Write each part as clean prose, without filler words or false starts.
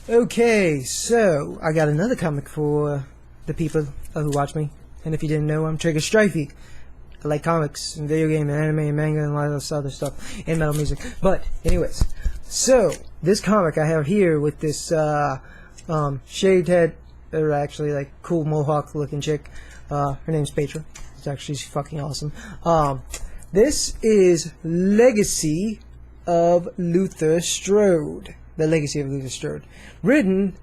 Okay, so I got another comic for the people who watch me. And if you didn't know, I'm Trigger Strifey. I like comics and video game and anime and manga and a lot of this other stuff and metal music. But anyways, so this comic I have here with this shaved head, or actually like cool mohawk looking chick. Her name's Petra. It's actually fucking awesome. This is Legacy of Luther Strode. The Legacy of Luther Strode. Written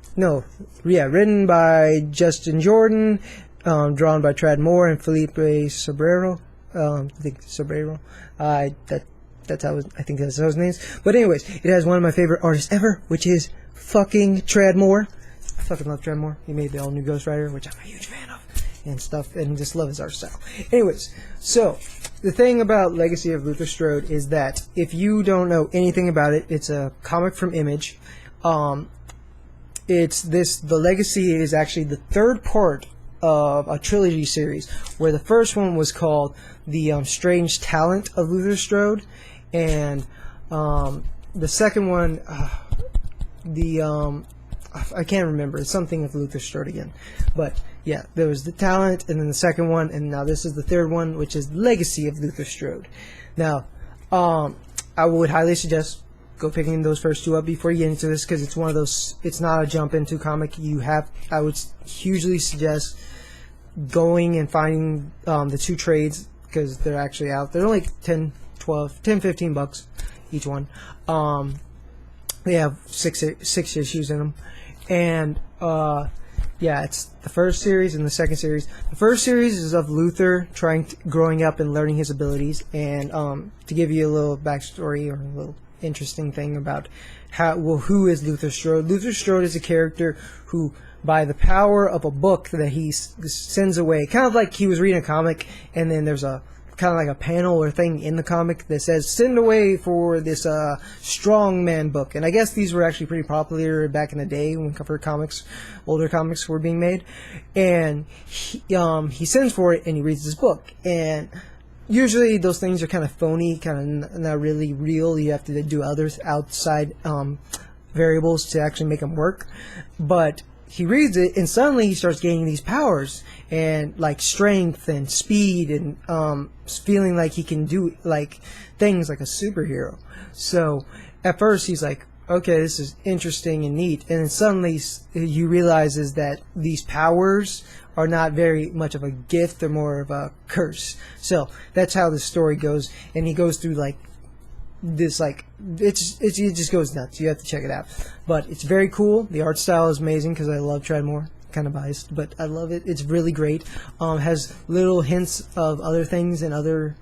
by Justin Jordan, drawn by Tradd Moore and Felipe Sobreiro. I think Sobreiro. I think that's how his name is. But anyways, it has one of my favorite artists ever, which is fucking Tradd Moore. I fucking love Tradd Moore. He made the all-new Ghost Rider, which I'm a huge fan of, and stuff, and just love his art style. Anyways, so the thing about Legacy of Luther Strode is that if you don't know anything about it, it's a comic from Image. The Legacy is actually the third part of a trilogy series, where the first one was called The Strange Talent of Luther Strode, and the second one, I can't remember. It's something of Luther Strode again. But yeah, there was the Talent, and then the second one, and now this is the third one, which is Legacy of Luther Strode. Now, I would highly suggest go picking those first two up before you get into this, because it's one of those. It's not a jump into comic. I would hugely suggest going and finding the two trades, because they're actually out. They're like 10, 15 bucks each one. They have six issues in them, and yeah, it's the first series and the second series. The first series is of Luther growing up and learning his abilities, and to give you a little backstory or a little interesting thing about who is Luther Strode. Luther Strode is a character who, by the power of a book that he sends away, kind of like he was reading a comic, and then there's a kind of like a panel or thing in the comic that says send away for this strong man book. And I guess these were actually pretty popular back in the day when older comics were being made. And he sends for it and he reads this book, and usually those things are kind of phony, kind of not really real. You have to do other outside variables to actually make them work. But he reads it, and suddenly he starts gaining these powers, and like strength and speed, and feeling like he can do like things like a superhero. So at first he's like, okay, this is interesting and neat, and then suddenly he realizes that these powers are not very much of a gift; they're more of a curse. So that's how the story goes, and he goes through like this, like it just goes nuts. You have to check it out, but it's very cool. The art style is amazing because I love Tradd Moore. Kind of biased, but I love it. It's really great. Has little hints of other things and other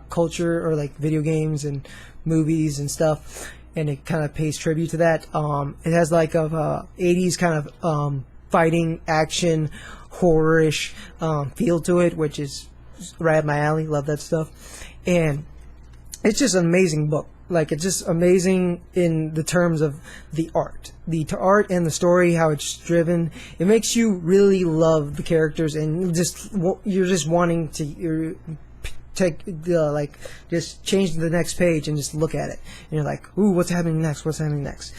culture, or like video games and movies and stuff, and it kind of pays tribute to that. It has like a 80s kind of fighting action horror-ish feel to it, which is right up my alley. Love that stuff. And it's just an amazing book. Like, it's just amazing in the terms of the art. The art and the story, how it's driven. It makes you really love the characters, and you're just wanting to just change to the next page and just look at it. And you're like, ooh, what's happening next? What's happening next?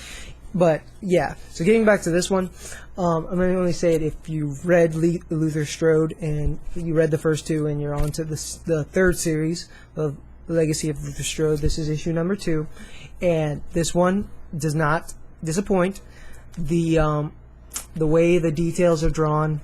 But yeah, so getting back to this one, I'm going to only say it if you've read Luther Strode and you read the first two and you're on to the third series of Legacy of Luther Strode. This is issue number 2, and this one does not disappoint. The way the details are drawn,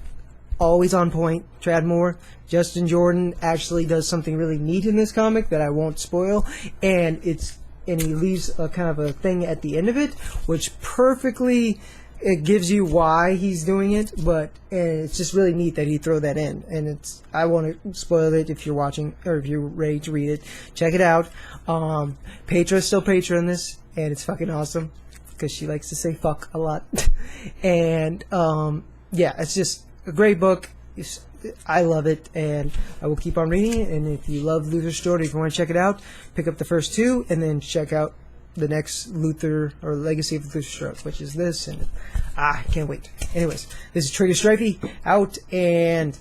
always on point. Tradd Moore, Justin Jordan actually does something really neat in this comic that I won't spoil, and he leaves a kind of a thing at the end of it, which perfectly it gives you why he's doing it, but it's just really neat that he throw that in. And I won't spoil it if you're watching or if you're ready to read it. Check it out. Petra is still Petra in this, and it's fucking awesome because she likes to say fuck a lot. And yeah, it's just a great book. I love it, and I will keep on reading it. And if you love Luther Strode, if you want to check it out, pick up the first 2 and then check out the next Luther or Legacy of Luther Strode, which is this, and I can't wait. Anyways, this is Trigger Strifey out, and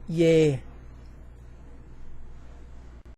yeah.